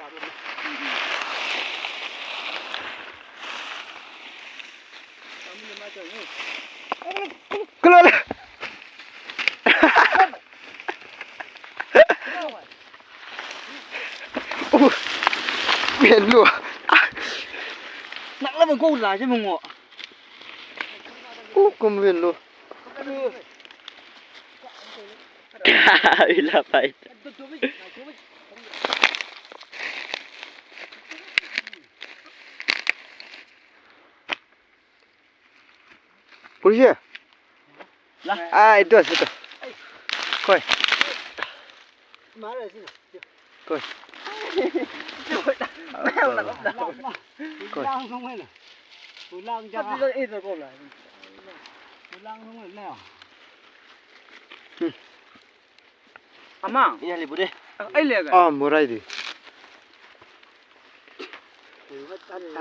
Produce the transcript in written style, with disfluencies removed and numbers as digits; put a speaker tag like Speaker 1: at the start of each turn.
Speaker 1: กลัวเลยโอ้เห็นลัว
Speaker 2: นักแล้วมันกูหลายใช่มั้งอ่ะ
Speaker 1: โอ้ก็ไม่เห็นลัวอีลาไปPolícia?
Speaker 2: Lá.
Speaker 1: Ah, itu. Coi. Coi. Coi.
Speaker 2: Lang không hay là. Lang cho. Bắt ít rồi cô lại. Lang không hay nào. Amang, iya libu deh. Ai le ga.
Speaker 1: Ah, murai di.